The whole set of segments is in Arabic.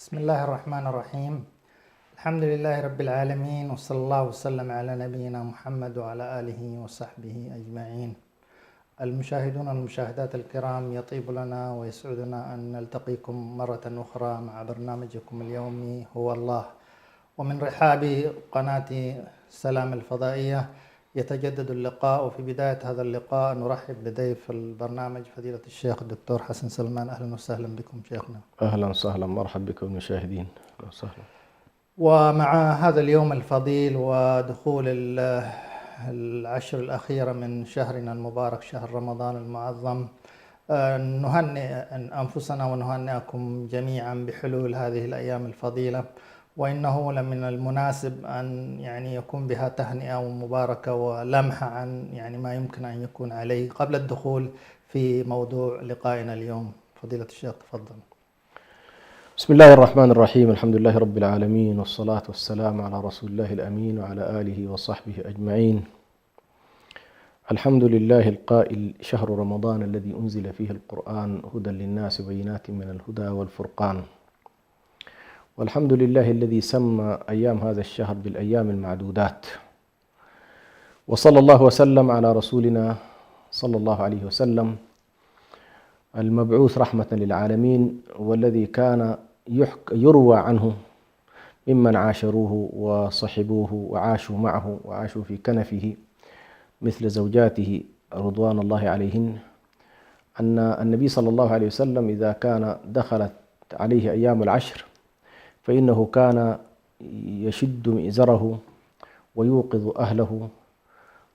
بسم الله الرحمن الرحيم. الحمد لله رب العالمين، وصلى الله وسلم على نبينا محمد وعلى آله وصحبه أجمعين. المشاهدون والمشاهدات الكرام، يطيب لنا ويسعدنا أن نلتقيكم مرة أخرى مع برنامجكم اليومي هو الله. ومن رحاب قناة سلام الفضائية يتجدد اللقاء، وفي بداية هذا اللقاء نرحب بضيف البرنامج فضيلة الشيخ الدكتور حسن سلمان. أهلا وسهلا بكم شيخنا. أهلا وسهلا، مرحبا بكم المشاهدين. أهلا وسهلا. ومع هذا اليوم الفضيل ودخول العشر الأخيرة من شهرنا المبارك، شهر رمضان المعظم، نهنئ أنفسنا ونهنئكم جميعا بحلول هذه الأيام الفضيلة، وإنه لمن المناسب أن يكون بها تهنئة ومباركة ولمحة عن ما يمكن أن يكون عليه. قبل الدخول في موضوع لقائنا اليوم، فضيلة الشيخ تفضل. بسم الله الرحمن الرحيم، الحمد لله رب العالمين، والصلاة والسلام على رسول الله الأمين وعلى آله وصحبه أجمعين. الحمد لله القائل: شهر رمضان الذي أنزل فيه القرآن هدى للناس وبينات من الهدى والفرقان. والحمد لله الذي سمى أيام هذا الشهر بالأيام المعدودات. وصلى الله وسلم على رسولنا صلى الله عليه وسلم المبعوث رحمة للعالمين، والذي كان يروى عنه ممن عاشروه وصحبوه وعاشوا معه وعاشوا في كنفه مثل زوجاته رضوان الله عليهن، أن النبي صلى الله عليه وسلم إذا كان دخلت عليه أيام العشر فإنه كان يشد مئزره ويوقظ أهله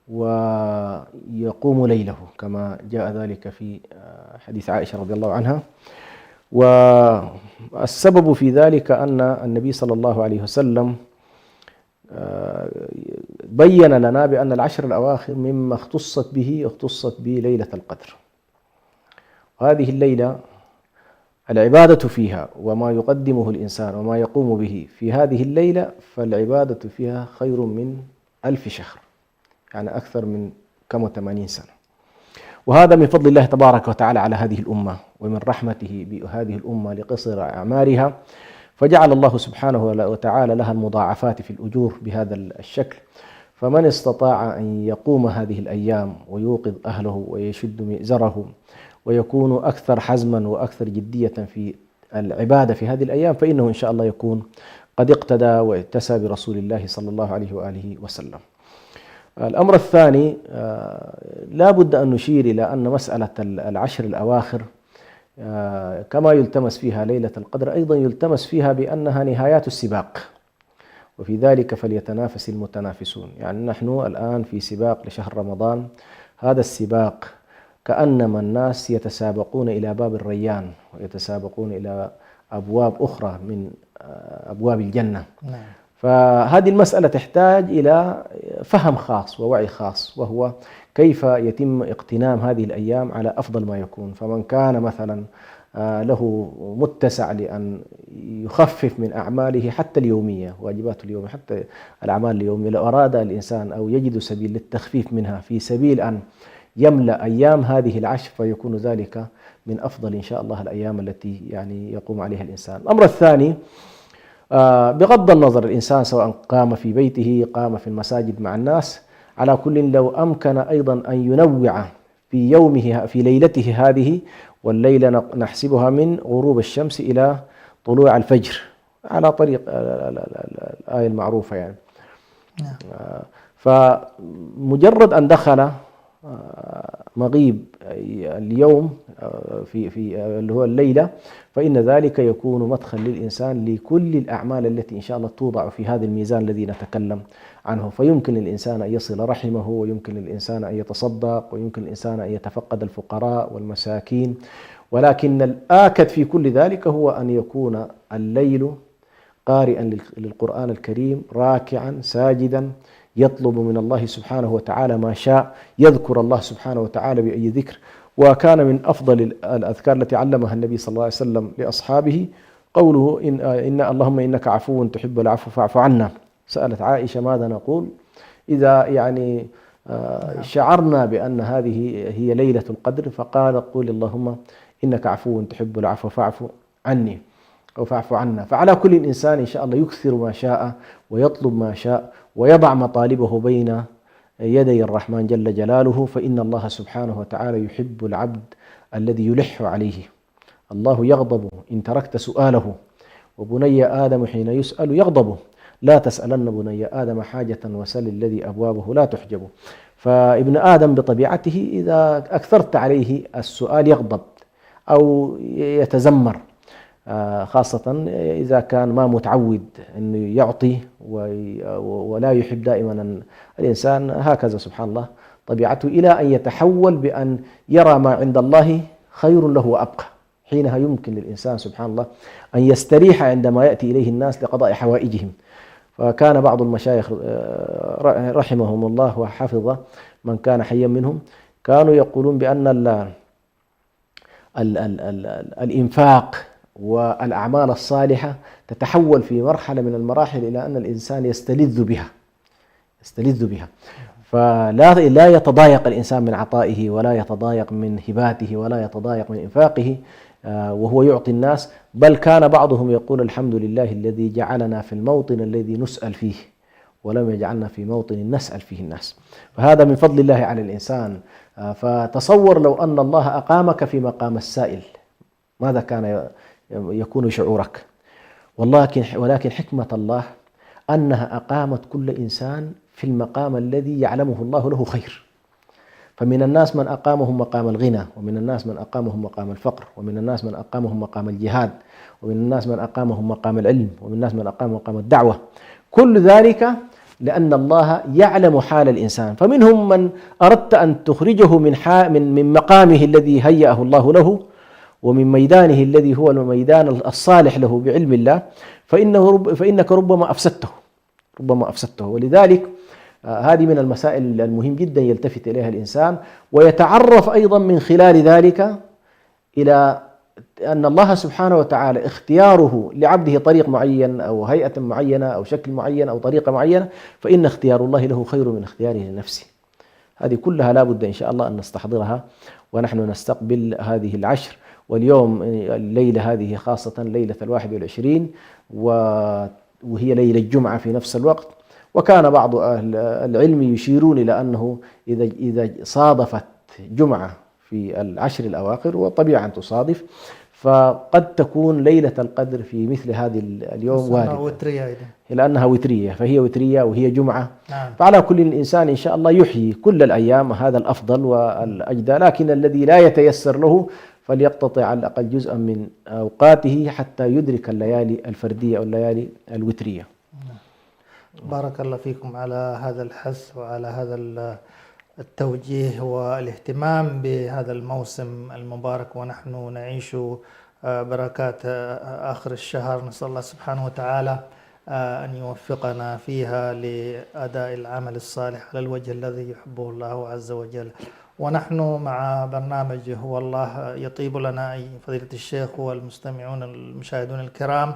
ويقوم ليله، كما جاء ذلك في حديث عائشة رضي الله عنها. والسبب في ذلك أن النبي صلى الله عليه وسلم بين لنا بأن العشر الأواخر مما اختصت به ليلة القدر. وهذه الليلة العبادة فيها وما يقدمه الإنسان وما يقوم به في هذه الليلة، فالعبادة فيها خير من 1000 شهر، يعني أكثر من 80 سنة. وهذا من فضل الله تبارك وتعالى على هذه الأمة، ومن رحمته بهذه الأمة لقصر أعمارها، فجعل الله سبحانه وتعالى لها المضاعفات في الأجور بهذا الشكل. فمن استطاع أن يقوم هذه الأيام ويوقظ أهله ويشد مئزره ويكون أكثر حزما وأكثر جدية في العبادة في هذه الأيام، فإنه إن شاء الله يكون قد اقتدى واتسى برسول الله صلى الله عليه وآله وسلم. الأمر الثاني، لا بد أن نشير إلى أن مسألة العشر الأواخر كما يلتمس فيها ليلة القدر، أيضا يلتمس فيها بأنها نهايات السباق، وفي ذلك فليتنافس المتنافسون. يعني نحن الآن في سباق لشهر رمضان. هذا السباق كأنما الناس يتسابقون إلى باب الريان ويتسابقون إلى أبواب أخرى من أبواب الجنة. فهذه المسألة تحتاج إلى فهم خاص ووعي خاص، وهو كيف يتم اغتنام هذه الأيام على أفضل ما يكون. فمن كان مثلا له متسع لأن يخفف من أعماله حتى اليومية، واجبات اليوم، حتى الأعمال اليومية، لو أراد الإنسان أو يجد سبيل للتخفيف منها في سبيل أن يملأ أيام هذه العشر، فيكون ذلك من أفضل إن شاء الله الأيام التي يقوم عليها الإنسان. الأمر الثاني، بغض النظر الإنسان سواء قام في بيته قام في المساجد مع الناس، على كل لو أمكن أيضا أن ينوع في يومه في ليلته هذه، والليلة نحسبها من غروب الشمس إلى طلوع الفجر على طريق الآية المعروفة يعني. فمجرد أن دخل مغيب اليوم في اللي هو الليلة، فإن ذلك يكون مدخل للإنسان لكل الأعمال التي إن شاء الله توضع في هذا الميزان الذي نتكلم عنه. فيمكن للإنسان أن يصل رحمه، ويمكن للإنسان أن يتصدق، ويمكن للإنسان أن يتفقد الفقراء والمساكين. ولكن الآكد في كل ذلك هو أن يكون الليل قارئا للقرآن الكريم، راكعا ساجدا، يطلب من الله سبحانه وتعالى ما شاء، يذكر الله سبحانه وتعالى بأي ذكر. وكان من أفضل الأذكار التي علمها النبي صلى الله عليه وسلم لأصحابه قوله: إن اللهم إنك عفو تحب العفو فاعف عنا. سألت عائشة: ماذا نقول إذا شعرنا بأن هذه هي ليلة القدر؟ فقال: قول اللهم إنك عفو تحب العفو فاعف عني. أو فاعف عنا. فعلى كل إنسان إن شاء الله يكثر ما شاء ويطلب ما شاء ويضع مطالبه بين يدي الرحمن جل جلاله، فإن الله سبحانه وتعالى يحب العبد الذي يلح عليه. الله يغضب إن تركت سؤاله، وبني آدم حين يسأل يغضب، لا تسألن بني آدم حاجة وسل الذي أبوابه لا تحجب. فابن آدم بطبيعته إذا أكثرت عليه السؤال يغضب أو يتذمر، خاصة إذا كان ما متعود أنه يعطي ولا يحب دائما. الإنسان هكذا سبحان الله طبيعته، إلى أن يتحول بأن يرى ما عند الله خير له وأبقى. حينها يمكن للإنسان سبحان الله أن يستريح عندما يأتي إليه الناس لقضاء حوائجهم. فكان بعض المشايخ رحمهم الله وحفظ من كان حيا منهم كانوا يقولون بأن الإنفاق والأعمال الصالحة تتحول في مرحلة من المراحل إلى أن الإنسان يستلذ بها. فلا يتضايق الإنسان من عطائه، ولا يتضايق من هباته، ولا يتضايق من إنفاقه وهو يعطي الناس. بل كان بعضهم يقول الحمد لله الذي جعلنا في الموطن الذي نسأل فيه ولم يجعلنا في موطن نسأل فيه الناس. فهذا من فضل الله على الإنسان. فتصور لو أن الله أقامك في مقام السائل، ماذا كان يكون شعورك؟ ولكن حكمة الله أنها أقامت كل إنسان في المقام الذي يعلمه الله له خير. فمن الناس من أقامهم مقام الغنى، ومن الناس من أقامهم مقام الفقر، ومن الناس من أقامهم مقام الجهاد، ومن الناس من أقامهم مقام العلم، ومن الناس من أقامهم مقام الدعوة. كل ذلك لأن الله يعلم حال الإنسان. فمنهم من أردت أن تخرجه من مقامه الذي هيأه الله له، ومن ميدانه الذي هو الميدان الصالح له بعلم الله، فإنك ربما أفسدته. ولذلك هذه من المسائل المهم جدا يلتفت إليها الإنسان، ويتعرف أيضا من خلال ذلك إلى أن الله سبحانه وتعالى اختياره لعبده طريق معين أو هيئة معينة أو شكل معين أو طريقة معينة، فإن اختيار الله له خير من اختياره لنفسه. هذه كلها لا بد إن شاء الله أن نستحضرها ونحن نستقبل هذه العشر. واليوم الليلة هذه خاصة ليلة 21 وهي ليلة الجمعة في نفس الوقت. وكان بعض أهل العلم يشيرون إلى أنه إذا صادفت جمعة في العشر الأواخر، وطبيعة أن تصادف، فقد تكون ليلة القدر في مثل هذه اليوم واردة، لأنها وترية، فهي وترية وهي جمعة. نعم. فعلى كل الإنسان إن شاء الله يحيي كل الأيام، هذا الأفضل والأجدى. لكن الذي لا يتيسر له فليقتطع على الأقل جزءا من أوقاته حتى يدرك الليالي الفردية أو الليالي الوترية. بارك الله فيكم على هذا الحث وعلى هذا التوجيه والاهتمام بهذا الموسم المبارك، ونحن نعيش بركات آخر الشهر. نسأل الله سبحانه وتعالى أن يوفقنا فيها لأداء العمل الصالح على الوجه الذي يحبه الله عز وجل. ونحن مع برنامج هو الله يطيب لنا، أي فضيلة الشيخ والمستمعون المشاهدون الكرام،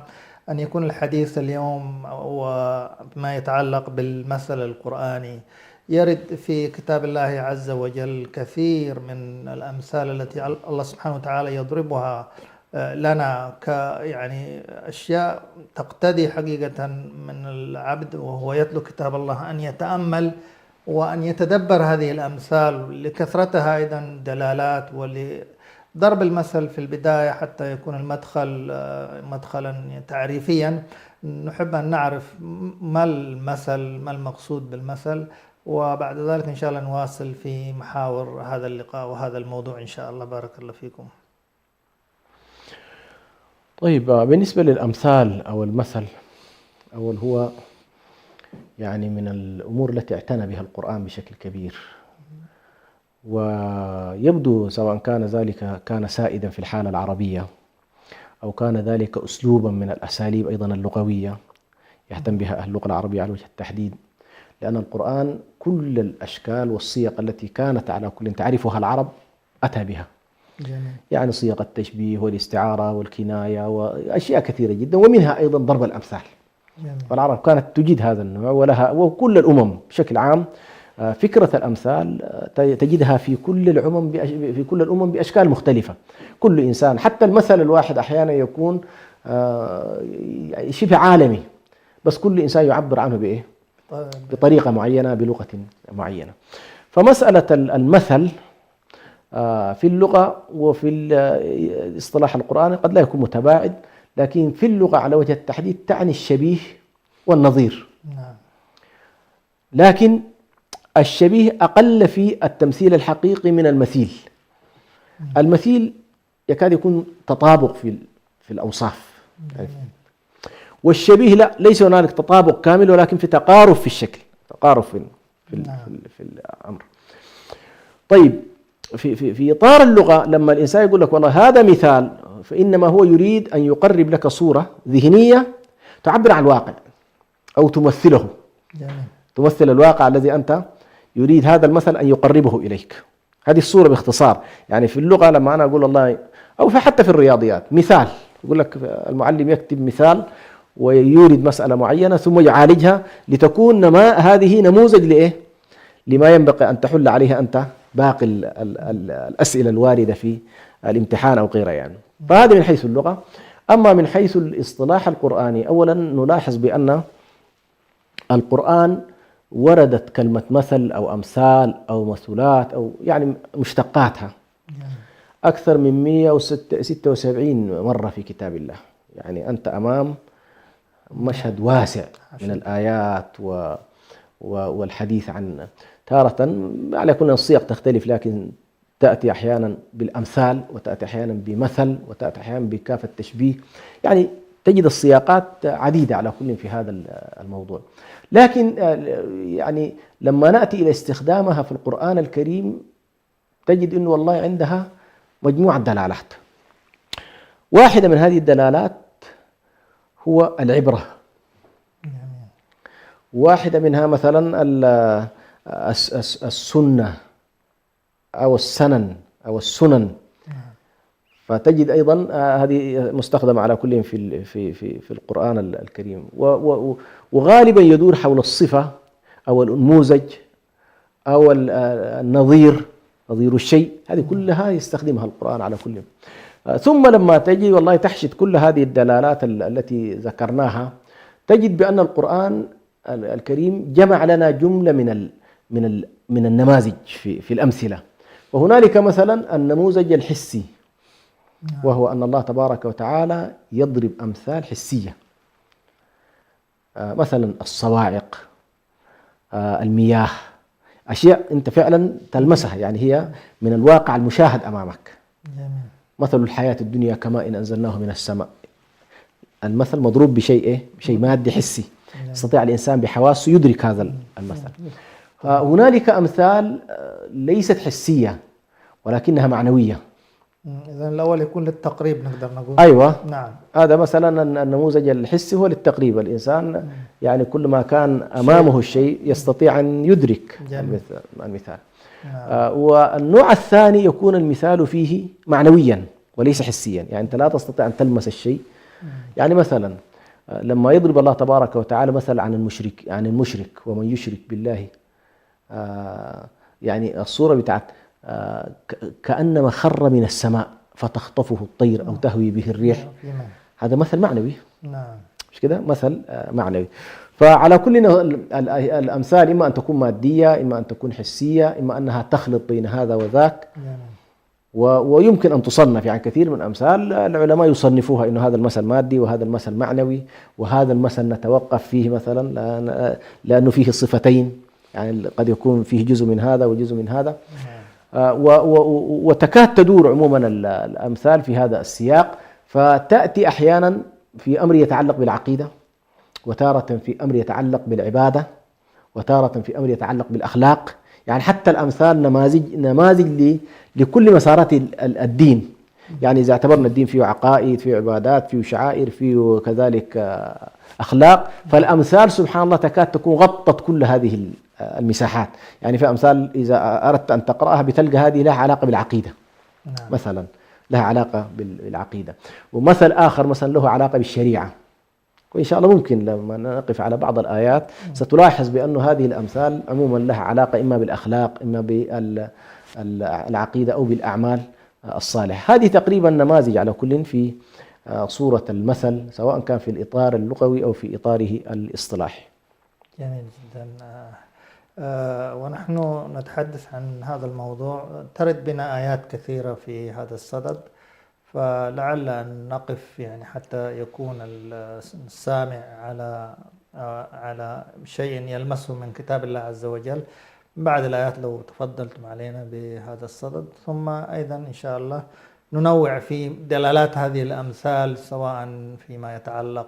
أن يكون الحديث اليوم وما يتعلق بالمثل القرآني. يرد في كتاب الله عز وجل كثير من الأمثال التي الله سبحانه وتعالى يضربها لنا يعني أشياء تقتضي حقيقة من العبد وهو يتلو كتاب الله أن يتأمل وأن يتدبر هذه الأمثال، لكثرتها أيضا دلالات، ولضرب المثل في البداية حتى يكون المدخل مدخلا تعريفيا. نحب أن نعرف ما المثل، ما المقصود بالمثل، وبعد ذلك إن شاء الله نواصل في محاور هذا اللقاء وهذا الموضوع إن شاء الله. بارك الله فيكم. طيب، بالنسبة للأمثال أو المثل، أول هو يعني من الأمور التي اعتنى بها القرآن بشكل كبير، ويبدو سواء كان ذلك كان سائدا في الحالة العربية أو كان ذلك أسلوبا من الأساليب أيضا اللغوية يهتم بها أهل اللغة العربية على وجه التحديد، لأن القرآن كل الأشكال والصيغ التي كانت على كل تعرفها العرب أتى بها. جميل. يعني صيغ التشبيه والاستعارة والكناية وأشياء كثيرة جدا، ومنها أيضا ضرب الأمثال. جميل. فالعرب كانت تجيد هذا النوع، ولها وكل الأمم بشكل عام فكرة الأمثال تجدها في كل الأمم بأشكال مختلفة. كل إنسان، حتى المثل الواحد أحيانا يكون يعني شبه عالمي، بس كل إنسان يعبر عنه بإيه؟ بطريقة معينة، بلغة معينة. فمسألة المثل في اللغة وفي الاصطلاح القرآني قد لا يكون متباعد، لكن في اللغة على وجه التحديد تعني الشبيه والنظير. لكن الشبيه أقل في التمثيل الحقيقي من المثيل. المثيل يكاد يكون تطابق في الأوصاف، والشبيه لا، ليس هنالك تطابق كامل، ولكن في تقارب في الشكل، تقارب في الأمر. طيب في إطار اللغة لما الإنسان يقول لك والله هذا مثال، فإنما هو يريد أن يقرب لك صورة ذهنية تعبر عن الواقع أو تمثله. تمثل الواقع الذي أنت يريد هذا المثل أن يقربه إليك. هذه الصورة باختصار. يعني في اللغة لما أنا أقول الله، أو حتى في الرياضيات، مثال يقول لك المعلم يكتب مثال ويورد مسألة معينة ثم يعالجها لتكون هذه نموذج لإيه؟ لما ينبغي أن تحل عليها أنت باقي الأسئلة الواردة في الامتحان أو غيرها يعني. فهذا من حيث اللغة. أما من حيث الاصطلاح القرآني، أولا نلاحظ بأن القرآن وردت كلمة مثل أو أمثال أو مثلات أو يعني مشتقاتها أكثر من 176 مرة في كتاب الله. يعني أنت أمام مشهد واسع من الآيات والحديث عن تارة على كل الصيغ تختلف، لكن تأتي أحيانا بالأمثال، وتأتي أحيانا بمثل، وتأتي أحيانا بكاف التشبيه. يعني تجد السياقات عديدة على كل في هذا الموضوع. لكن يعني لما نأتي إلى استخدامها في القرآن الكريم تجد أنه والله عندها مجموعة دلالات. واحدة من هذه الدلالات هو العبرة. واحدة منها مثلا السنة أو السنن أو السنن. فتجد أيضا هذه مستخدمة على كل في القرآن الكريم، وغالبا يدور حول الصفة أو النموذج أو النظير، نظير الشيء. هذه كلها يستخدمها القرآن على كل. ثم لما تجي والله تحشد كل هذه الدلالات التي ذكرناها، تجد بأن القرآن الكريم جمع لنا جملة من النماذج في الأمثلة. وهنالك مثلا النموذج الحسي، وهو أن الله تبارك وتعالى يضرب أمثال حسية، مثلا الصواعق، المياه، أشياء أنت فعلا تلمسها، يعني هي من الواقع المشاهد أمامك. مثل الحياة الدنيا كماء إن أنزلناه من السماء. المثل مضروب بشيء بشيء مادي حسي، يستطيع الإنسان بحواسه يدرك هذا المثل. هنالك أمثال ليست حسية ولكنها معنوية. إذن الأول يكون للتقريب نقدر نقول. أيوة. نعم. هذا مثلا النموذج الحسي هو للتقريب. الإنسان يعني كل ما كان أمامه الشيء يستطيع أن يدرك المثال. والنوع الثاني يكون المثال فيه معنويا وليس حسيا، يعني أنت لا تستطيع أن تلمس الشيء. يعني مثلا لما يضرب الله تبارك وتعالى مثل عن المشرك ومن يشرك بالله، يعني الصورة بتاعت كأنما خر من السماء فتخطفه الطير أو تهوي به الريح. هذا مثل معنوي. نعم. مش كده؟ مثل معنوي. فعلى كل الأمثال إما أن تكون مادية، إما أن تكون حسية، إما أنها تخلط بين هذا وذاك. ويمكن أن تصنف. يعني كثير من الأمثال العلماء يصنفوها إنه هذا المثل مادي وهذا المثل معنوي، وهذا المثل نتوقف فيه مثلا لأنه فيه صفتين، يعني قد يكون فيه جزء من هذا وجزء من هذا. وتكاد تدور عموما الأمثال في هذا السياق، فتأتي أحيانا في أمر يتعلق بالعقيدة، وتارة في أمر يتعلق بالعبادة، وتارة في أمر يتعلق بالأخلاق. يعني حتى الأمثال نماذج لكل مسارات الدين. يعني إذا اعتبرنا الدين فيه عقائد، فيه عبادات، فيه شعائر، فيه كذلك أخلاق، فالأمثال سبحان الله تكاد تكون غطت كل هذه المساحات. يعني في أمثال إذا أردت أن تقرأها بتلقى هذه لها علاقة بالعقيدة. نعم. مثلا لها علاقة بالعقيدة، ومثل آخر مثلا له علاقة بالشريعة. وإن شاء الله ممكن لما نقف على بعض الآيات ستلاحظ بأن هذه الأمثال عموما لها علاقة إما بالأخلاق، إما بالعقيدة، أو بالأعمال الصالحة. هذه تقريبا نماذج على كل في صورة المثل، سواء كان في الإطار اللغوي أو في إطاره الاصطلاحي. جميل جدا. ونحن نتحدث عن هذا الموضوع، ترد بنا آيات كثيرة في هذا الصدد، فلعل أن نقف يعني حتى يكون السامع على شيء يلمسه من كتاب الله عز وجل بعد الآيات، لو تفضلتم علينا بهذا الصدد. ثم أيضا إن شاء الله ننوع في دلالات هذه الأمثال، سواء فيما يتعلق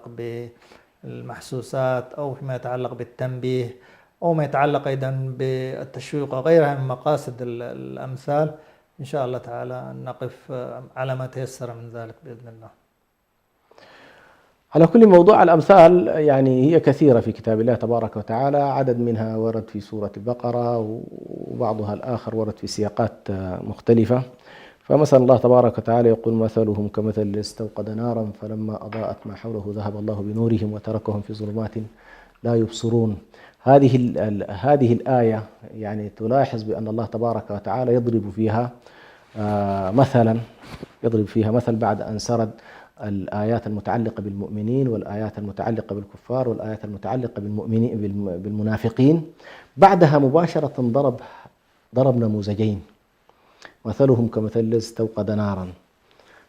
بالمحسوسات أو فيما يتعلق بالتنبيه أو ما يتعلق أيضا بالتشويق وغيرها من مقاصد الأمثال. إن شاء الله تعالى نقف على ما تيسر من ذلك بإذن الله. على كل موضوع الأمثال يعني هي كثيرة في كتاب الله تبارك وتعالى، عدد منها ورد في سورة البقرة وبعضها الآخر ورد في سياقات مختلفة. فمثلا الله تبارك وتعالى يقول: مثلهم كمثل الذي استوقد نارا فلما أضاءت ما حوله ذهب الله بنورهم وتركهم في ظلمات لا يبصرون. هذه الآية يعني تلاحظ بأن الله تبارك وتعالى يضرب فيها مثل بعد أن سرد الآيات المتعلقة بالمؤمنين والآيات المتعلقة بالكفار والآيات المتعلقة بالمنافقين. بعدها مباشرة ضرب نموذجين: مثلهم كمثل الذي استوقد نارا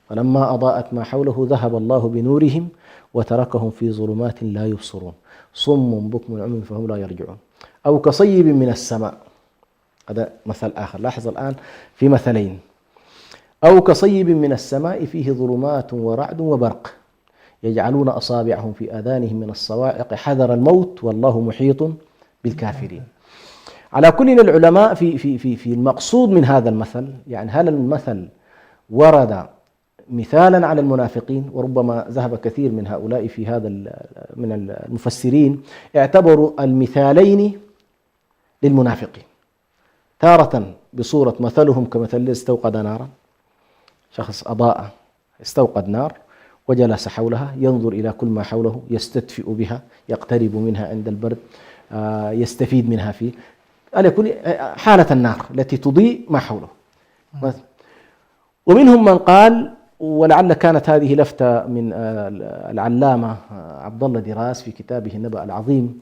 فلما أضاءت ما حوله ذهب الله بنورهم وتركهم في ظلمات لا يبصرون صم بكم عمي فهم لا يرجعون. أو كصيب من السماء، هذا مثل آخر. لاحظ الآن في مثلين: أو كصيب من السماء فيه ظلمات ورعد وبرق يجعلون أصابعهم في آذانهم من الصواعق حذر الموت والله محيط بالكافرين. على كل العلماء في المقصود من هذا المثل، يعني هل المثل ورد مثالا على المنافقين؟ وربما ذهب كثير من هؤلاء في هذا من المفسرين اعتبروا المثالين للمنافقين، تارة بصورة مثلهم كمثل الذي استوقد نارا، شخص أضاء استوقد نار وجلس حولها ينظر إلى كل ما حوله، يستدفئ بها، يقترب منها عند البرد، يستفيد منها فيه، على كل حالة النار التي تضيء ما حوله. ومنهم من قال، ولعل كانت هذه لفتة من العلامة عبد الله دراس في كتابه النبأ العظيم،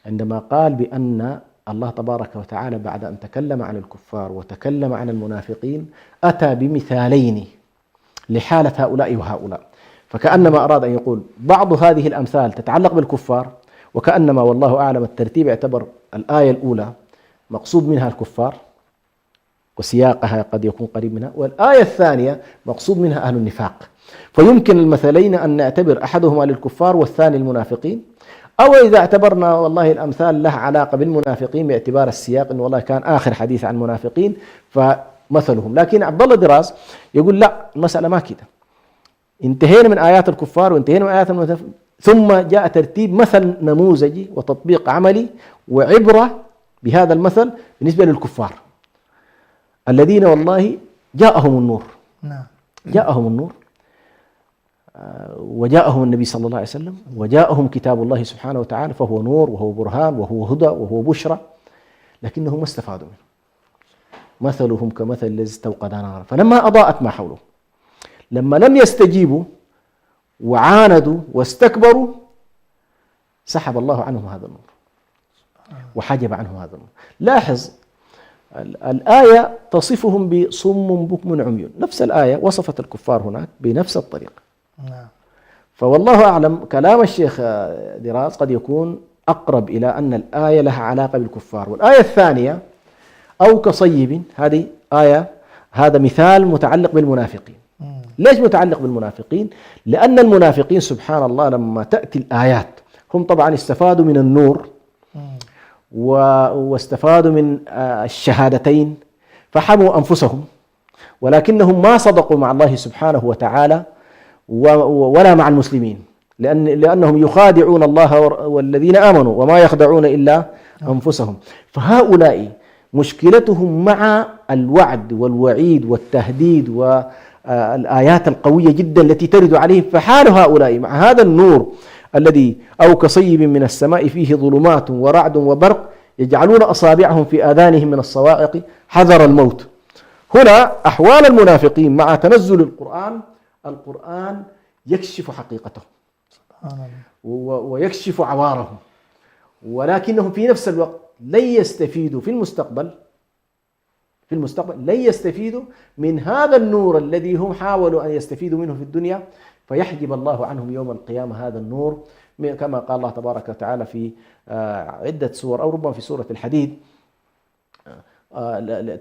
عندما قال بأن الله تبارك وتعالى بعد أن تكلم عن الكفار وتكلم عن المنافقين أتى بمثالين لحالة هؤلاء وهؤلاء، فكأنما أراد أن يقول بعض هذه الأمثال تتعلق بالكفار، وكأنما والله أعلم الترتيب اعتبر الآية الأولى مقصود منها الكفار وسياقها قد يكون قريب منها، والآية الثانية مقصود منها أهل النفاق، فيمكن المثلين أن نعتبر أحدهما للكفار والثاني للمنافقين. أو إذا اعتبرنا والله الأمثال لها علاقة بالمنافقين باعتبار السياق إن والله كان آخر حديث عن المنافقين فمثلهم. لكن عبد الله دراس يقول لا، المسألة ما كده، انتهينا من آيات الكفار وانتهينا من آيات المنافقين، ثم جاء ترتيب مثل نموذجي وتطبيق عملي وعبرة بهذا المثل بالنسبة للكفار الذين والله جاءهم النور. جاءهم النور وجاءهم النبي صلى الله عليه وسلم وجاءهم كتاب الله سبحانه وتعالى، فهو نور وهو برهان وهو هدى وهو بشرى، لكنهم ما استفادوا منه. مثلهم كمثل الذي استوقد نارا فلما أضاءت ما حوله، لما لم يستجيبوا وعاندوا واستكبروا سحب الله عنهم هذا النور وحجب عنهم هذا النور. لاحظ الآية تصفهم بصم بكم عمي، نفس الآية وصفت الكفار هناك بنفس الطريقة. فوالله أعلم كلام الشيخ دراس قد يكون أقرب إلى أن الآية لها علاقة بالكفار. والآية الثانية أو كصيب، هذه آية، هذا مثال متعلق بالمنافقين. ليش متعلق بالمنافقين؟ لأن المنافقين سبحان الله لما تأتي الآيات هم طبعا استفادوا من النور واستفادوا من الشهادتين فحموا أنفسهم، ولكنهم ما صدقوا مع الله سبحانه وتعالى ولا مع المسلمين، لأنهم يخادعون الله والذين آمنوا وما يخدعون إلا أنفسهم. فهؤلاء مشكلتهم مع الوعد والوعيد والتهديد والآيات القوية جدا التي ترد عليهم، فحال هؤلاء مع هذا النور الذي أو كصيب من السماء فيه ظلمات ورعد وبرق يجعلون أصابعهم في آذانهم من الصواعق حذر الموت. هنا أحوال المنافقين مع تنزل القرآن يكشف حقيقتهم سبحان ويكشف عوارهم، ولكنهم في نفس الوقت لن يستفيدوا في المستقبل لن يستفيدوا من هذا النور الذي هم حاولوا أن يستفيدوا منه في الدنيا، فيحجب الله عنهم يوم القيامة هذا النور، كما قال الله تبارك وتعالى في عدة سور، أو ربما في سورة الحديد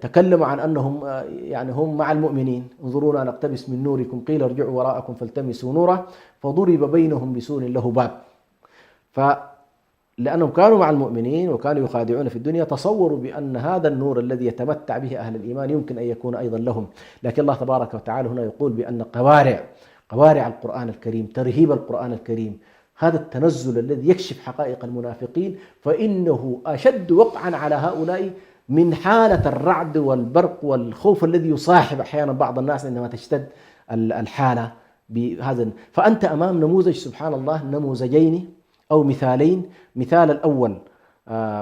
تكلم عن أنهم يعني هم مع المؤمنين، انظرونا نقتبس من نوركم قيل ارجعوا وراءكم فالتمسوا نورا فضرب بينهم بسور له باب. لأنهم كانوا مع المؤمنين وكانوا يخادعون في الدنيا، تصوروا بأن هذا النور الذي يتمتع به أهل الإيمان يمكن أن يكون أيضا لهم، لكن الله تبارك وتعالى هنا يقول بأن قوارع القرآن الكريم، ترهيب القرآن الكريم، هذا التنزل الذي يكشف حقائق المنافقين، فإنه أشد وقعا على هؤلاء من حالة الرعد والبرق والخوف الذي يصاحب أحيانا بعض الناس عندما تشتد الحالة بهذا. فأنت أمام نموذج سبحان الله، نموذجين أو مثالين. مثال الأول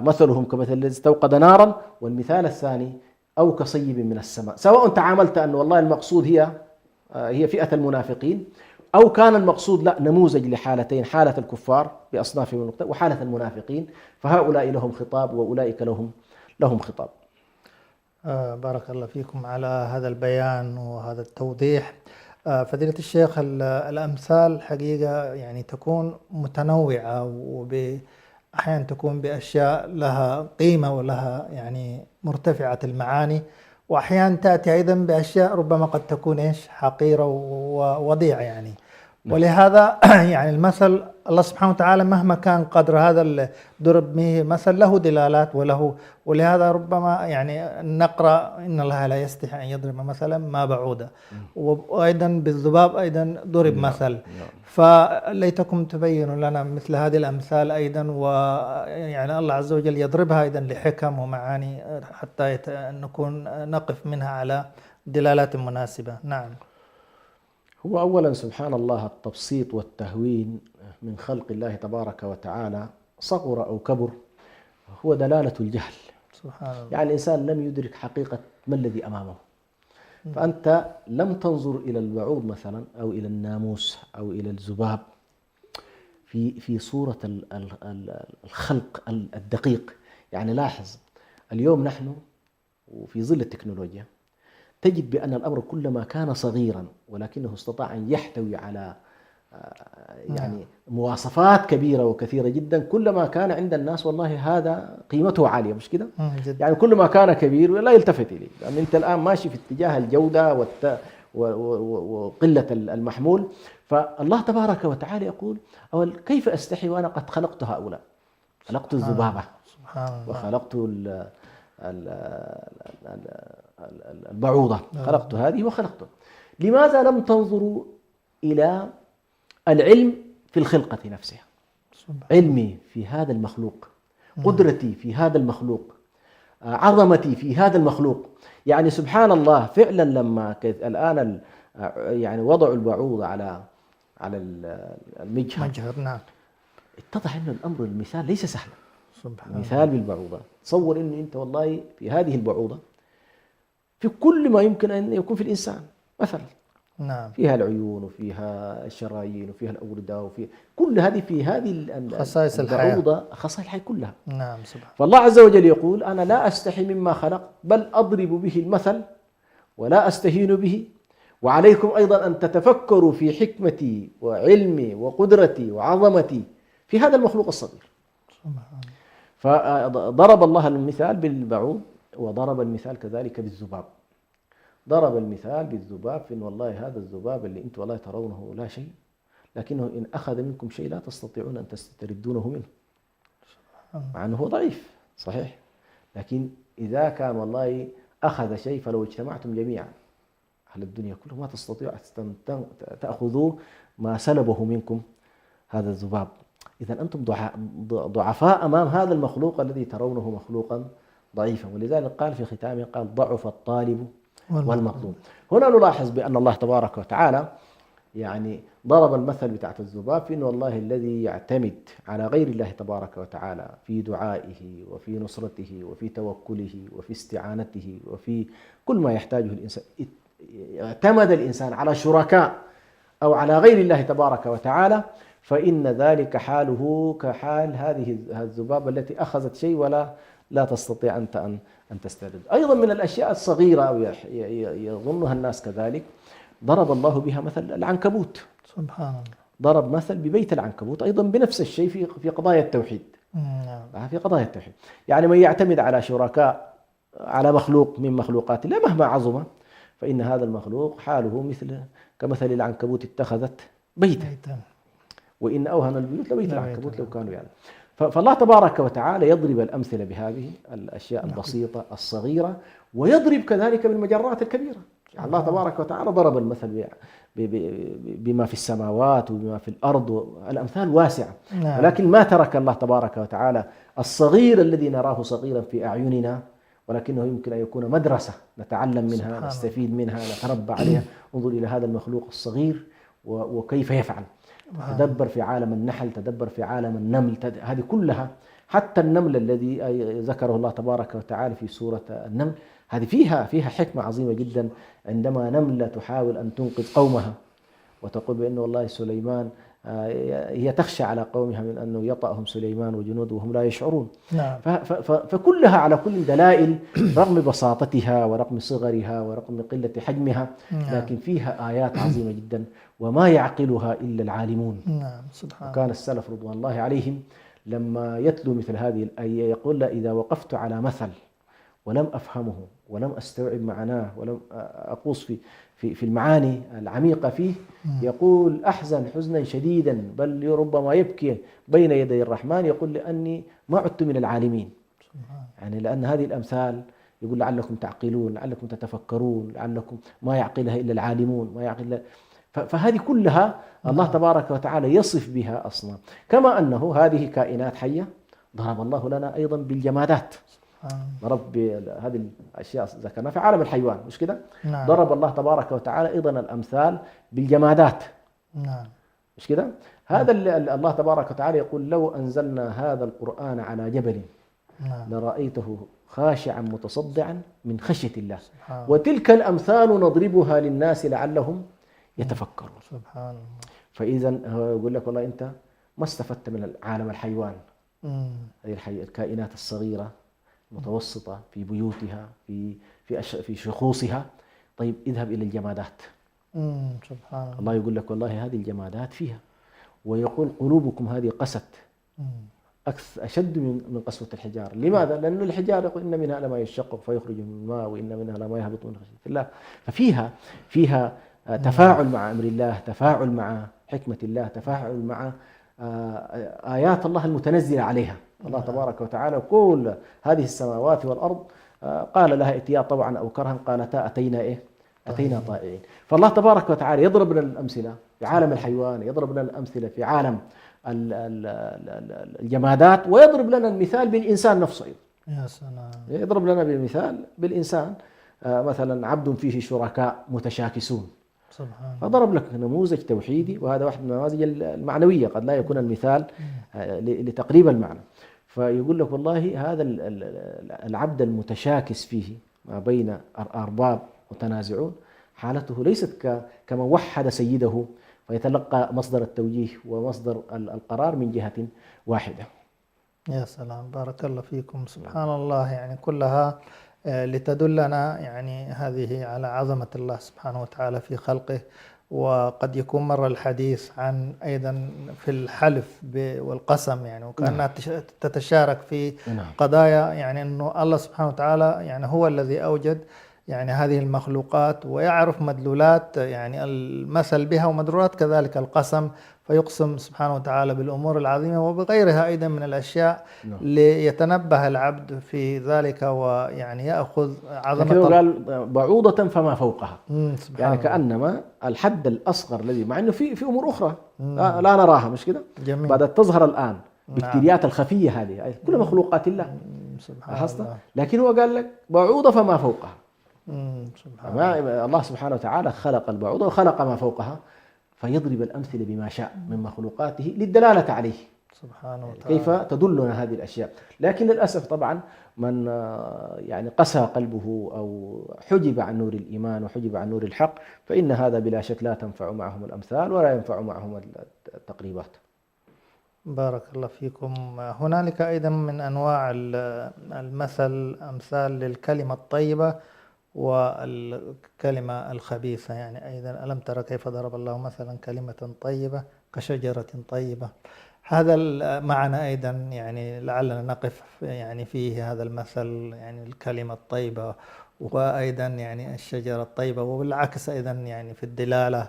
مثلهم كمثل الذي استوقد نارا، والمثال الثاني أو كصيب من السماء. سواء تعاملت أن والله المقصود هي فئة المنافقين، أو كان المقصود لا، نموذج لحالتين، حالة الكفار بأصنافهم وحالة المنافقين، فهؤلاء لهم خطاب وأولئك لهم خطاب. بارك الله فيكم على هذا البيان وهذا التوضيح. فضيلة الشيخ، الأمثال حقيقة يعني تكون متنوعة، وأحيانا تكون بأشياء لها قيمة ولها يعني مرتفعة المعاني، وأحيانا تأتي أيضا بأشياء ربما قد تكون حقيرة ووضيعة يعني. ولهذا يعني المثل الله سبحانه وتعالى مهما كان قدر هذا ضرب به مثل له دلالات ولهذا ربما يعني نقرأ إن الله لا يستحي أن يضرب مثلا ما بعوضة، وأيضا بالذباب أيضا ضرب مثل. فليتكم تبينوا لنا مثل هذه الأمثال أيضا، ويعني الله عز وجل يضربها أيضا لحكم ومعاني حتى نكون نقف منها على دلالات مناسبة. نعم. هو أولا سبحان الله التبسيط والتهوين من خلق الله تبارك وتعالى، صغر أو كبر، هو دلالة الجهل. سبحان الله. يعني الإنسان لم يدرك حقيقة ما الذي أمامه. فأنت لم تنظر إلى البعوض مثلا أو إلى الناموس أو إلى الذباب في صورة الخلق الدقيق. يعني لاحظ اليوم نحن وفي ظل التكنولوجيا تجد بأن الأمر كلما كان صغيرا ولكنه استطاع أن يحتوي على يعني مواصفات كبيرة وكثيرة جدا، كلما كان عند الناس والله هذا قيمته عالية، مش كده؟ يعني كلما كان كبير لا يلتفت إليه، لأن أنت الآن ماشي في اتجاه الجودة وقلة المحمول. فالله تبارك وتعالى يقول أول كيف أستحي وأنا قد خلقت هؤلاء، خلقت الذبابة وخلقت البعوضة، خلقت هذه وخلقت. لماذا لم تنظروا إلى العلم في الخلقة نفسها؟ علمي في هذا المخلوق، قدرتي في هذا المخلوق، عظمتي في هذا المخلوق. يعني سبحان الله فعلا لما الآن يعني وضعوا البعوض على المجهر، نعم، اتضح أن الأمر المثال ليس سهلا. مثال بالبعوضة، تصور أن أنت والله في هذه البعوضة في كل ما يمكن أن يكون في الإنسان، مثلا نعم، فيها العيون وفيها الشرايين وفيها الأوردة وفيها كل هذه، في هذه خصائص البعوضة خصائص الحياة كلها. نعم سبحان. فالله عز وجل يقول أنا لا أستحي مما خلق بل أضرب به المثل ولا أستهين به، وعليكم أيضا أن تتفكروا في حكمتي وعلمي وقدرتي وعظمتي في هذا المخلوق الصغير. فضرب الله المثال بالبعوض وضرب المثال كذلك بالذباب. ضرب المثال بالذباب في إن والله هذا الذباب اللي أنتم والله ترونه لا شيء، لكنه إن أخذ منكم شيء لا تستطيعون أن تستردونه منه، مع أنه هو ضعيف صحيح، لكن إذا كان والله أخذ شيء فلو اجتمعتم جميعا أهل الدنيا كلهم ما تستطيعوا أن تأخذوا ما سلبه منكم هذا الذباب. إذا أنتم ضعفاء أمام هذا المخلوق الذي ترونه مخلوقا ضعيفا. ولذلك قال في ختامه قال ضعف الطالب والمطلوب. هنا نلاحظ بأن الله تبارك وتعالى يعني ضرب المثل بتاعت الذباب في أنه والله الذي يعتمد على غير الله تبارك وتعالى في دعائه وفي نصرته وفي توكله وفي استعانته وفي كل ما يحتاجه الإنسان، اعتمد الإنسان على شركاء أو على غير الله تبارك وتعالى، فإن ذلك حاله كحال هذه الذبابة التي أخذت شيء لا تستطيع أنت أن تسترد. أيضا من الأشياء الصغيرة أو يظنها الناس كذلك، ضرب الله بها مثل العنكبوت. سبحان الله. ضرب مثل ببيت العنكبوت أيضا بنفس الشيء في قضايا التوحيد. في قضايا التوحيد، يعني من يعتمد على شركاء على مخلوق من مخلوقات الله مهما عظم، فإن هذا المخلوق حاله كمثل العنكبوت اتخذت بيتا، وإن أوهن البيوت لبيت العنكبوت لو كانوا يعني. فالله تبارك وتعالى يضرب الأمثلة بهذه الأشياء البسيطة الصغيرة، ويضرب كذلك بالمجرات الكبيرة. يعني الله تبارك وتعالى ضرب المثل بما في السماوات وبما في الأرض، الأمثال واسعة. ولكن ما ترك الله تبارك وتعالى الصغير الذي نراه صغيرا في أعيننا، ولكنه يمكن أن يكون مدرسة نتعلم منها، نستفيد منها، نتربى عليها. انظر إلى هذا المخلوق الصغير وكيف يفعل. تدبر في عالم النحل، تدبر في عالم النمل، هذه كلها، حتى النمل الذي ذكره الله تبارك وتعالى في سورة النمل، هذه فيها حكمة عظيمة جدا. عندما نملة تحاول أن تنقذ قومها وتقول بأن والله سليمان، هي تخشى على قومها من أنه يطأهم سليمان وجنوده وهم لا يشعرون. فكلها على كل دلائل، رغم بساطتها ورغم صغرها ورغم قلة حجمها، لكن فيها آيات عظيمة جدا، وما يعقلها إلا العالمون. وكان السلف رضوان الله عليهم لما يتلو مثل هذه الآية يقول: إذا وقفت على مثل ولم أفهمه ولم أستوعب معناه ولم أقوص في المعاني العميقة فيه، يقول: أحزن حزنا شديدا، بل ربما يبكي بين يدي الرحمن، يقول: لأني ما عدت من العالمين. يعني لأن هذه الأمثال، يقول: لعلكم تعقلون، لعلكم تتفكرون، لعلكم ما يعقلها إلا العالمون، ما يعقل. فهذه كلها الله تبارك وتعالى يصف بها أصنام. كما أنه هذه كائنات حية، ضرب الله لنا أيضا بالجمادات. ضرب هذه الأشياء ذكرنا في عالم الحيوان، مش كده؟ ضرب الله تبارك وتعالى أيضا الأمثال بالجمادات، مش كده؟ هذا الله تبارك وتعالى يقول: لو أنزلنا هذا القرآن على جبل لرأيته خاشعا متصدعا من خشية الله، وتلك الأمثال نضربها للناس لعلهم يتفكرون. سبحان الله. فإذا هو يقول لك: والله أنت ما استفدت من عالم الحيوان، هذه الكائنات الصغيرة متوسطة في بيوتها، في شخوصها. طيب اذهب إلى الجمادات. سبحان الله يقول لك: والله هذه الجمادات فيها، ويقول: قلوبكم هذه قست أشد من قسوة الحجارة. لماذا؟ لأن الحجارة يقول: إن منها لما يشقق فيخرج من الماء، وإن منها لما يهبط من خشية الله. ففيها تفاعل مع أمر الله، تفاعل مع حكمة الله، تفاعل مع آيات الله المتنزلة عليها. الله تبارك وتعالى كل هذه السماوات والأرض قال لها ائتيا طوعا أو كرها، قالتا أتينا طائعين. فالله تبارك وتعالى يضرب لنا الأمثلة في عالم الحيوان، يضرب لنا الأمثلة في عالم الجمادات، ويضرب لنا المثال بالإنسان نفسه. يا سلام. يضرب لنا بالمثال بالإنسان، مثلا عبد فيه شركاء متشاكسون، فضرب لك نموذج توحيدي، وهذا واحد من النماذج المعنوية، قد لا يكون المثال لتقريب المعنى. فيقول لك: والله هذا العبد المتشاكس فيه ما بين أرباب متنازعون، حالته ليست كمن وحد سيده فيتلقى مصدر التوجيه ومصدر القرار من جهة واحدة. يا سلام، بارك الله فيكم. سبحان الله، يعني كلها لتدلنا يعني هذه على عظمة الله سبحانه وتعالى في خلقه. وقد يكون مر الحديث عن أيضا في الحلف والقسم، يعني وكأنها تتشارك في قضايا، يعني أنه الله سبحانه وتعالى يعني هو الذي أوجد يعني هذه المخلوقات، ويعرف مدلولات يعني المثل بها ومدلولات كذلك القسم، فيقسم سبحانه وتعالى بالأمور العظيمة وبغيرها أيضا من الأشياء ليتنبه العبد في ذلك، ويعني يأخذ عظمة الله. قال: بعوضة فما فوقها، يعني كأنما الحد الأصغر الذي، مع أنه في أمور أخرى لا نراها، مش كده؟ بدأت تظهر الآن بالبكتيريات الخفية، هذه كل مخلوقات الله سبحانه الله. لكن هو قال لك: بعوضة فما فوقها. الله سبحانه وتعالى خلق البعوضة وخلق ما فوقها، فيضرب الأمثلة بما شاء من مخلوقاته للدلالة عليه. سبحانه كيف وتعالى. تدلنا هذه الأشياء. لكن للأسف طبعا من يعني قسى قلبه أو حجب عن نور الإيمان وحجب عن نور الحق، فإن هذا بلا شك لا تنفع معهم الأمثال ولا ينفع معهم التقريبات. بارك الله فيكم. هنالك أيضا من أنواع المثل أمثال للكلمة الطيبة والكلمة الخبيثة، يعني أيضا ألم ترى كيف ضرب الله مثلا كلمة طيبة كشجرة طيبة. هذا المعنى أيضا يعني لعلنا نقف يعني فيه هذا المثل، يعني الكلمة الطيبة وأيضا يعني الشجرة الطيبة، وبالعكس أيضا يعني في الدلالة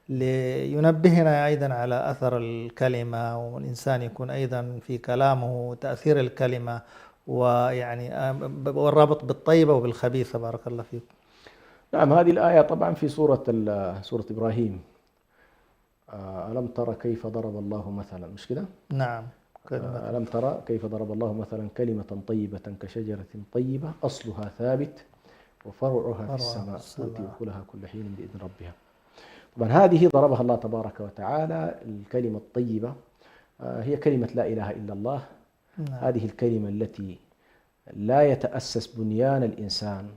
لينبهنا أيضا على أثر الكلمة، والإنسان يكون أيضا في كلامه تأثير الكلمة، ويعني والرابط بالطيبة وبالخبيثة. بارك الله فيكم. نعم، هذه الآية طبعا في سورة إبراهيم. ألم ترى كيف ضرب الله مثلا، مش كده؟ نعم. كلمة ألم ترى كيف ضرب الله مثلا كلمة طيبة كشجرة طيبة أصلها ثابت وفرعها في السماء تؤتي أكلها كل حين بإذن ربها. طبعا هذه ضربها الله تبارك وتعالى. الكلمة الطيبة هي كلمة لا إله إلا الله. نعم. هذه الكلمة التي لا يتأسس بنيان الإنسان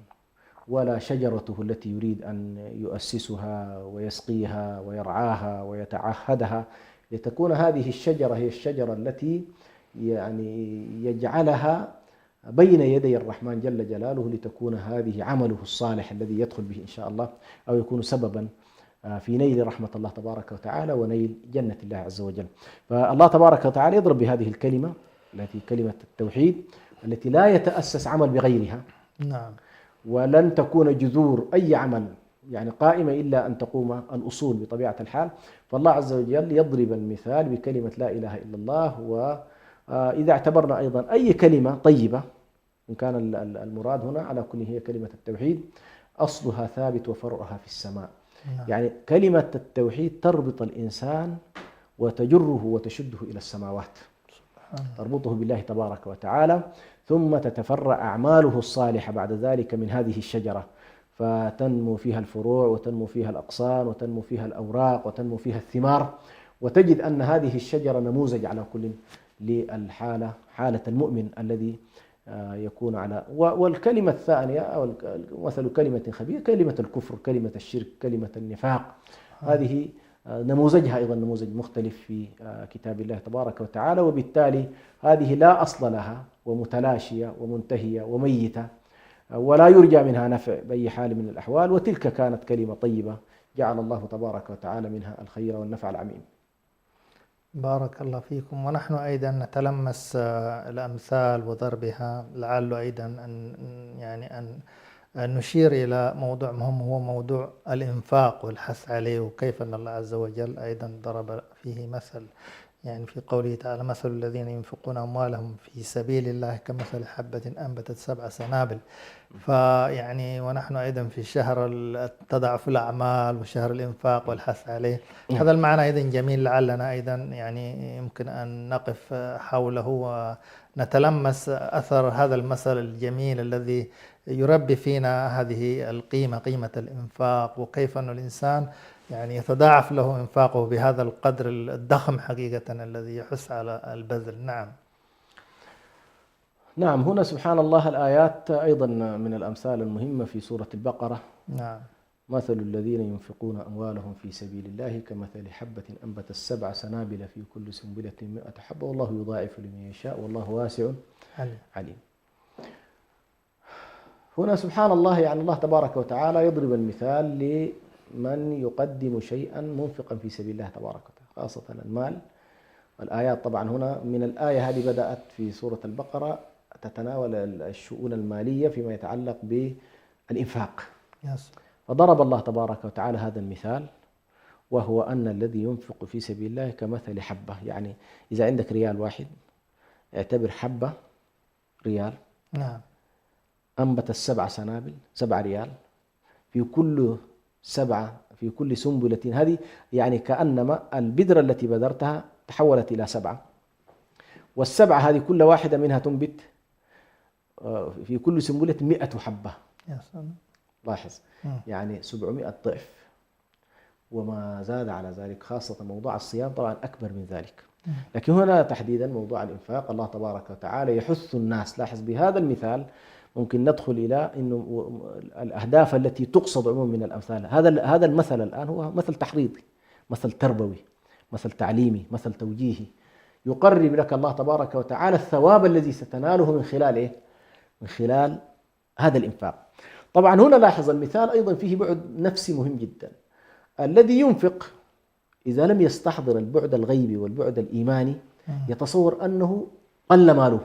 ولا شجرته التي يريد أن يؤسسها ويسقيها ويرعاها ويتعهدها، لتكون هذه الشجرة هي الشجرة التي يعني يجعلها بين يدي الرحمن جل جلاله، لتكون هذه عمله الصالح الذي يدخل به إن شاء الله أو يكون سببا في نيل رحمة الله تبارك وتعالى ونيل جنة الله عز وجل. فالله تبارك وتعالى يضرب بهذه الكلمة التي كلمة التوحيد التي لا يتأسس عمل بغيرها. نعم. ولن تكون جذور أي عمل يعني قائمة إلا أن تقوم الأصول بطبيعة الحال. فالله عز وجل يضرب المثال بكلمة لا إله إلا الله. وإذا اعتبرنا أيضا أي كلمة طيبة، إن كان المراد هنا على كل هي كلمة التوحيد، أصلها ثابت وفرعها في السماء. نعم. يعني كلمة التوحيد تربط الإنسان وتجره وتشده إلى السماوات، تربطه بالله تبارك وتعالى، ثم تتفرع أعماله الصالحة بعد ذلك من هذه الشجرة، فتنمو فيها الفروع وتنمو فيها الأغصان وتنمو فيها الأوراق وتنمو فيها الثمار، وتجد أن هذه الشجرة نموذج على كل للحالة، حالة المؤمن الذي يكون على. والكلمة الثانية أو مثل كلمة خبيثة كلمة الكفر، كلمة الشرك، كلمة النفاق، هذه نموذجها أيضا نموذج مختلف في كتاب الله تبارك وتعالى. وبالتالي هذه لا أصل لها ومتلاشية ومنتهية وميتة ولا يرجى منها نفع بأي حال من الأحوال، وتلك كانت كلمة طيبة جعل الله تبارك وتعالى منها الخير والنفع العميم. بارك الله فيكم. ونحن أيضا نتلمس الأمثال وضربها، لعل أيضا أن نشير إلى موضوع مهم، هو موضوع الإنفاق والحث عليه، وكيف أن الله عز وجل أيضا ضرب فيه مثل، يعني في قوله تعالى مثل الذين ينفقون أموالهم في سبيل الله كمثل حبة أنبتت 7 سنابل. فيعني ونحن أيضا في شهر تضاعف الأعمال وشهر الإنفاق والحث عليه. هذا المعنى أيضا جميل، لعلنا أيضا يعني يمكن أن نقف حوله ونتلمس أثر هذا المثل الجميل الذي يربي فينا هذه القيمة، قيمة الإنفاق، وكيف أن الإنسان يعني يتضاعف له إنفاقه بهذا القدر الضخم حقيقة الذي يحث على البذل. نعم. نعم، هنا سبحان الله الآيات أيضا من الأمثال المهمة في سورة البقرة. نعم. مثل الذين ينفقون أموالهم في سبيل الله كمثل حبة أنبتت 7 سنابل في كل سنبلة 100 حبة والله يضاعف لمن يشاء والله واسع عليم. هنا سبحان الله يعني الله تبارك وتعالى يضرب المثال لمن يقدم شيئا منفقا في سبيل الله تبارك وتعالى، خاصة المال. والآيات طبعا هنا من الآية هذه بدأت في سورة البقرة تتناول الشؤون المالية فيما يتعلق بالإنفاق. فضرب الله تبارك وتعالى هذا المثال، وهو أن الذي ينفق في سبيل الله كمثل حبة. يعني إذا عندك ريال واحد اعتبر حبة ريال. نعم. أنبت 7 سنابل 7 ريال في كل سنبلة. هذه يعني كأنما البذرة التي بذرتها تحولت إلى 7، والسبعة هذه كل واحدة منها تنبت في كل سنبلة 100 حبة. لاحظ يعني 700 ضعف وما زاد على ذلك، خاصة موضوع الصيام طبعا أكبر من ذلك. لكن هنا تحديدا موضوع الإنفاق الله تبارك وتعالى يحث الناس. لاحظ بهذا المثال ممكن ندخل إلى إنه الأهداف التي تقصد عموما من الأمثال. هذا المثل الآن هو مثل تحريضي، مثل تربوي، مثل تعليمي، مثل توجيهي، يقرب لك الله تبارك وتعالى الثواب الذي ستناله من خلال إيه؟ من خلال هذا الإنفاق. طبعا هنا لاحظ المثال أيضا فيه بعد نفسي مهم جدا. الذي ينفق إذا لم يستحضر البعد الغيبي والبعد الإيماني يتصور أنه قل ماله.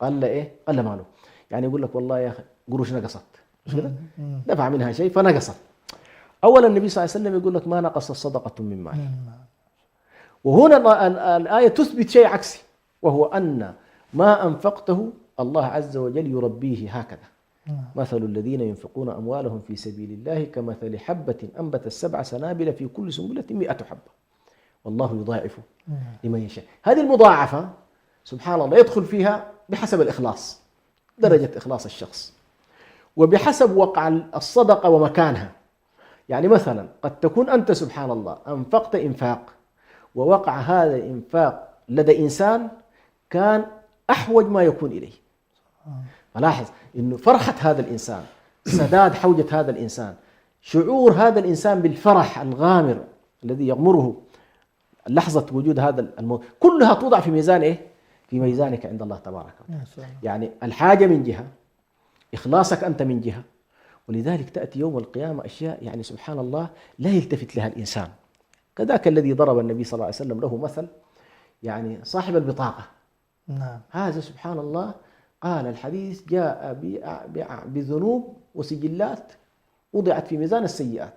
قل إيه؟ قل ماله. يعني يقول لك والله يا أخي قروش نقصت، مش كده؟ دفع منها شيء فنقصت. أولا النبي صلى الله عليه وسلم يقول لك ما نقص صدقة من مال. وهنا الآية تثبت شيء عكسي، وهو أن ما أنفقته الله عز وجل يربيه هكذا. مثل الذين ينفقون أموالهم في سبيل الله كمثل حبة أنبتت 7 سنابل في كل سنبلة 100 حبة والله يضاعف لمن يشاء. هذه المضاعفة سبحان الله يدخل فيها بحسب الإخلاص، درجة إخلاص الشخص، وبحسب وقع الصدقة ومكانها. يعني مثلا قد تكون أنت سبحان الله أنفقت إنفاق ووقع هذا الإنفاق لدى إنسان كان أحوج ما يكون إليه. فلاحظ إنه فرحة هذا الإنسان، سداد حوجة هذا الإنسان، شعور هذا الإنسان بالفرح الغامر الذي يغمره لحظة وجود هذا الموت، كلها توضع في ميزان إيه؟ في ميزانك عند الله تبارك وتعالى. يعني الحاجة من جهة، إخلاصك أنت من جهة، ولذلك تأتي يوم القيامة أشياء يعني سبحان الله لا يلتفت لها الإنسان. كذاك الذي ضرب النبي صلى الله عليه وسلم له مثل، يعني صاحب البطاقة. هذا سبحان الله قال الحديث جاء بذنوب وسجلات وضعت في ميزان السيئات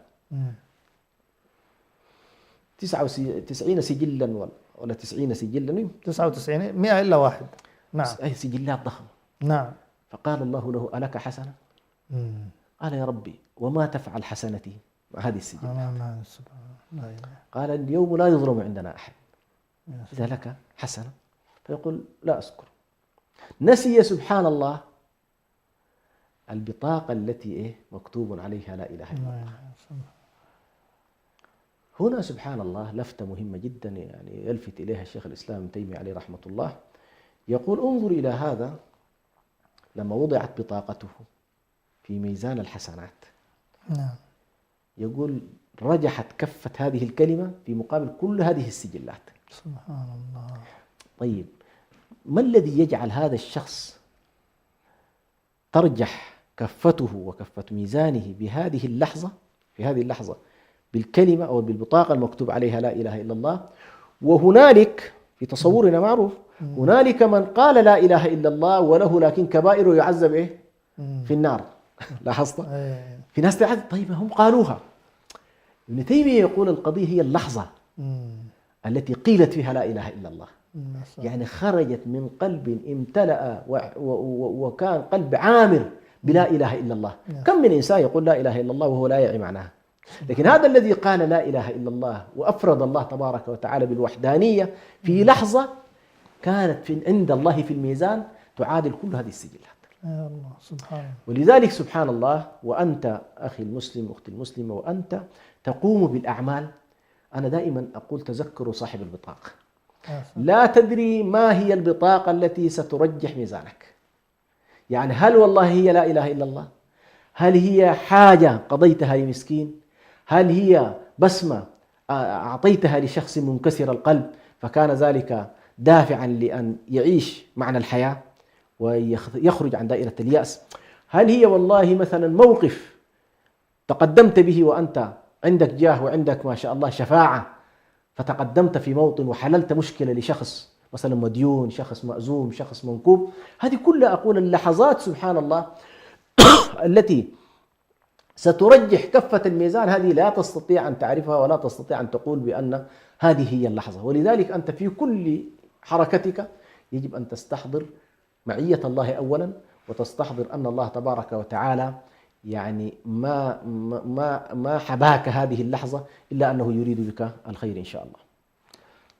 99 سجلا ولا 90 سجلا 99 100 إلا واحد. نعم. أي سجلات ضخمة. نعم. فقال الله له ألك حسنة؟ قال يا ربي وما تفعل حسنتي مع هذه السجلات؟ قال اليوم لا يظلم عندنا أحد، إذا لك حسنة فيقول لا أذكر. نسي سبحان الله البطاقة التي إيه مكتوب عليها لا إله إلا الله. هنا سبحان الله لفتة مهمة جدا يعني يلفت إليها الشيخ الإسلام ابن تيمية عليه رحمة الله، يقول انظر إلى هذا لما وضعت بطاقته في ميزان الحسنات. يقول رجحت كفة هذه الكلمة في مقابل كل هذه السجلات. سبحان الله. طيب ما الذي يجعل هذا الشخص ترجح كفته وكفة ميزانه بهذه اللحظة، في هذه اللحظة بالكلمة أو بالبطاقة المكتوب عليها لا إله إلا الله؟ وهنالك في تصورنا معروف هنالك من قال لا إله إلا الله وله لكن كبائر يعذب إيه في النار. لاحظت؟ في ناس تعذب. طيب هم قالوها. ابن تيمية يقول القضية هي اللحظة التي قيلت فيها لا إله إلا الله، يعني خرجت من قلب امتلأ وكان قلب عامر بلا إله إلا الله. كم من إنسان يقول لا إله إلا الله وهو لا يعي معناها، لكن هذا الذي قال لا إله إلا الله وأفرد الله تبارك وتعالى بالوحدانية في لحظة كانت عند الله في الميزان تعادل كل هذه السجلات. يا الله سبحان الله. ولذلك سبحان الله وأنت أخي المسلم أختي المسلمة وأنت تقوم بالأعمال، أنا دائما أقول تذكروا صاحب البطاقة. لا تدري ما هي البطاقة التي سترجح ميزانك. يعني هل والله هي لا إله إلا الله؟ هل هي حاجة قضيتها لمسكين؟ هل هي بسمة أعطيتها لشخص منكسر القلب فكان ذلك دافعا لأن يعيش معنى الحياة ويخرج عن دائرة اليأس؟ هل هي والله مثلا موقف تقدمت به وأنت عندك جاه وعندك ما شاء الله شفاعة فتقدمت في موطن وحللت مشكلة لشخص مثلا مديون، شخص مأزوم، شخص منكوب؟ هذه كلها أقول اللحظات سبحان الله التي سترجح كفة الميزان، هذه لا تستطيع أن تعرفها ولا تستطيع أن تقول بأن هذه هي اللحظة. ولذلك أنت في كل حركتك يجب أن تستحضر معية الله أولا، وتستحضر أن الله تبارك وتعالى يعني ما حباك هذه اللحظة إلا أنه يريد بك الخير إن شاء الله.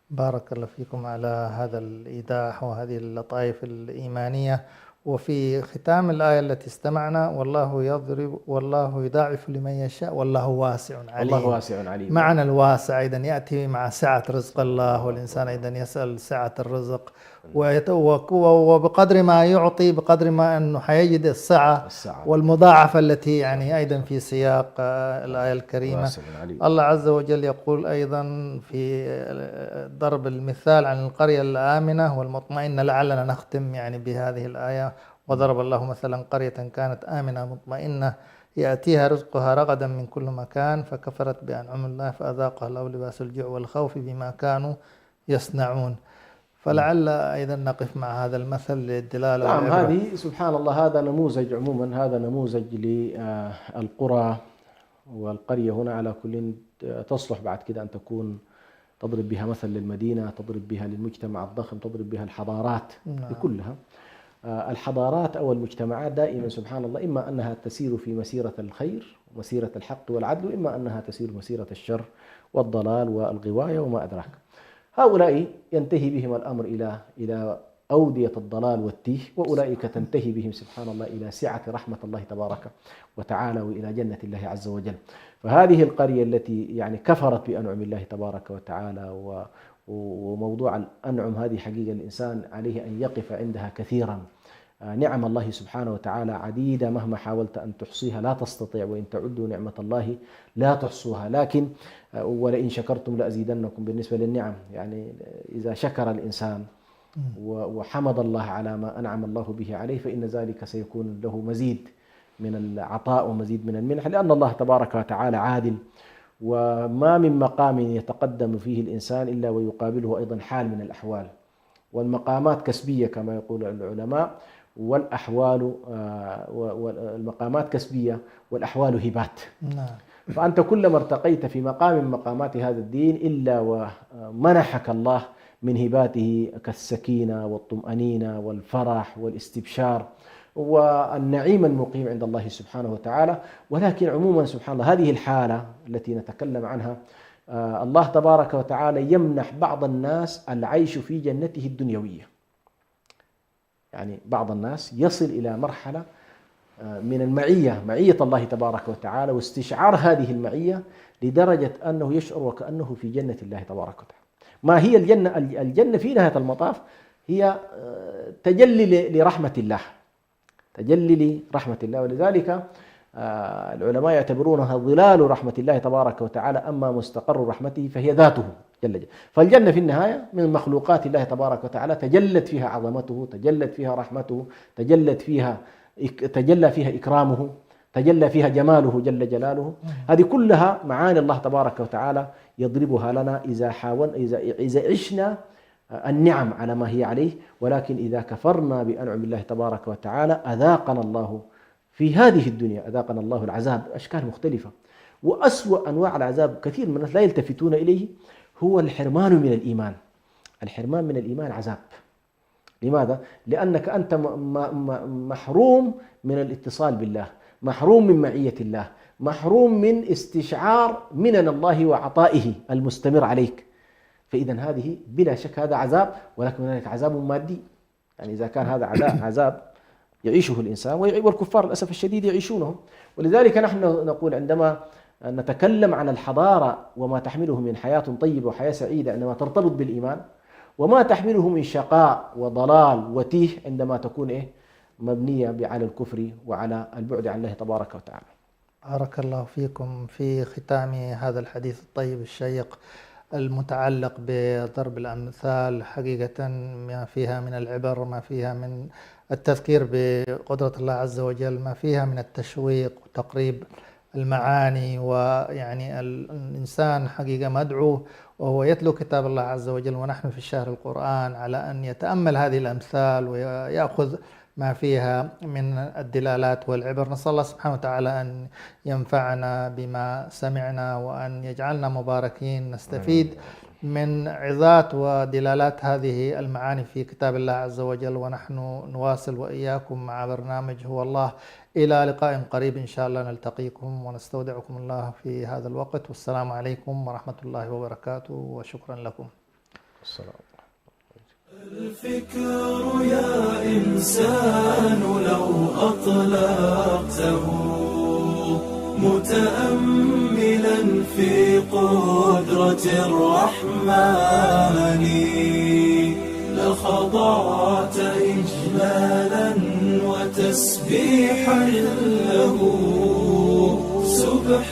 بارك الله فيكم على هذا الإيضاح وهذه اللطائف الإيمانية. وفي ختام الآية التي استمعنا: والله يضرب والله يضاعف لمن يشاء والله واسع عليم. والله واسع عليم. معنى الواسع أيضا يأتي مع سعة رزق الله، والإنسان أيضا يسأل سعة الرزق، وبقدر ما يعطي بقدر ما أنه حيجد السعة والمضاعفة التي يعني أيضا في سياق الآية الكريمة. الله عز وجل يقول أيضا في ضرب المثال عن القرية الآمنة والمطمئنة، لعلنا نختم يعني بهذه الآية: وضرب الله مثلا قرية كانت آمنة مطمئنة يأتيها رزقها رغدا من كل مكان فكفرت بأنعم الله فأذاقها الله لباس الجوع والخوف بما كانوا يصنعون. فلعل أيضا نقف مع هذا المثل للدلالة نعم، والعبرة. هذه سبحان الله، هذا نموذج عموما، هذا نموذج للقرى والقرية هنا على كل تصلح بعد كده أن تكون تضرب بها مثل للمدينة، تضرب بها للمجتمع الضخم، تضرب بها الحضارات كلها. الحضارات أو المجتمعات دائما سبحان الله إما أنها تسير في مسيرة الخير ومسيرة الحق والعدل، وإما أنها تسير مسيرة الشر والضلال والغواية وما أدراك. هؤلاء ينتهي بهم الأمر إلى أودية الضلال والتيه، وأولئك تنتهي بهم سبحان الله إلى سعة رحمة الله تبارك وتعالى وإلى جنة الله عز وجل. فهذه القرية التي يعني كفرت بأنعم الله تبارك وتعالى، وموضوع الأنعم هذه حقيقة الإنسان عليه أن يقف عندها كثيرا. نعم الله سبحانه وتعالى عديدة، مهما حاولت أن تحصيها لا تستطيع، وإن تعدوا نعمة الله لا تحصوها. لكن ولئن شكرتم لأزيدنكم بالنسبة للنعم، يعني إذا شكر الإنسان وحمد الله على ما أنعم الله به عليه فإن ذلك سيكون له مزيد من العطاء ومزيد من المنح، لأن الله تبارك وتعالى عادل، وما من مقام يتقدم فيه الإنسان إلا ويقابله أيضا حال من الأحوال، والمقامات كسبية كما يقول العلماء، والأحوال والمقامات كسبية والأحوال هبات. فأنت كلما ارتقيت في مقام من مقامات هذا الدين إلا ومنحك الله من هباته كالسكينة والطمأنينة والفرح والاستبشار والنعيم المقيم عند الله سبحانه وتعالى. ولكن عموما سبحان الله هذه الحالة التي نتكلم عنها الله تبارك وتعالى يمنح بعض الناس العيش في جنته الدنيوية. يعني بعض الناس يصل إلى مرحلة من المعية، معية الله تبارك وتعالى، واستشعار هذه المعية لدرجة أنه يشعر وكأنه في جنة الله تبارك وتعالى. ما هي الجنة؟ الجنة في نهاية المطاف هي تجلي لرحمة الله، تجلي لرحمة الله. ولذلك العلماء يعتبرونها ظلال رحمة الله تبارك وتعالى، أما مستقر رحمته فهي ذاته جل جلاله. فالجنة في النهاية من مخلوقات الله تبارك وتعالى، تجلت فيها عظمته، تجلت فيها رحمته، تجلى فيها إكرامه، تجلى فيها جماله جل جلاله. هذه كلها معاني الله تبارك وتعالى يضربها لنا إذا عشنا النعم على ما هي عليه. ولكن إذا كفرنا بأنعم الله تبارك وتعالى أذاقنا الله في هذه الدنيا، أذاقنا الله العذاب أشكال مختلفة. وأسوأ أنواع العذاب كثير من الناس لا يلتفتون إليه هو الحرمان من الإيمان. الحرمان من الإيمان عذاب. لماذا؟ لأنك أنت محروم من الاتصال بالله، محروم من معية الله، محروم من استشعار منن الله وعطائه المستمر عليك. فإذا هذه بلا شك هذا عذاب، ولكن هناك عذاب مادي. يعني إذا كان هذا عذاب يعيشه الإنسان، والكفار للأسف الشديد يعيشونه. ولذلك نحن نقول عندما نتكلم عن الحضارة وما تحمله من حياة طيبة وحياة سعيدة عندما ترتبط بالإيمان، وما تحمله من شقاء وضلال وتيه عندما تكون مبنية على الكفر وعلى البعد عن الله تبارك وتعالى. بارك الله فيكم. في ختام هذا الحديث الطيب الشيق المتعلق بضرب الأمثال، حقيقة ما فيها من العبر، ما فيها من التذكير بقدرة الله عز وجل، ما فيها من التشويق وتقريب المعاني. ويعني الإنسان حقيقة مدعو وهو يتلو كتاب الله عز وجل ونحن في شهر القرآن على أن يتأمل هذه الأمثال ويأخذ ما فيها من الدلالات والعبر. نسأل الله سبحانه وتعالى أن ينفعنا بما سمعنا، وأن يجعلنا مباركين نستفيد من عظات ودلالات هذه المعاني في كتاب الله عز وجل. ونحن نواصل وإياكم مع برنامج هو الله. إلى لقاء قريب إن شاء الله نلتقيكم، ونستودعكم الله في هذا الوقت. والسلام عليكم ورحمة الله وبركاته، وشكرا لكم. السلام. الفكر يا إنسان لو أطلقته متأملا في قدرة الرحمن لخضعت إجلالا وتسبيحا له سبحان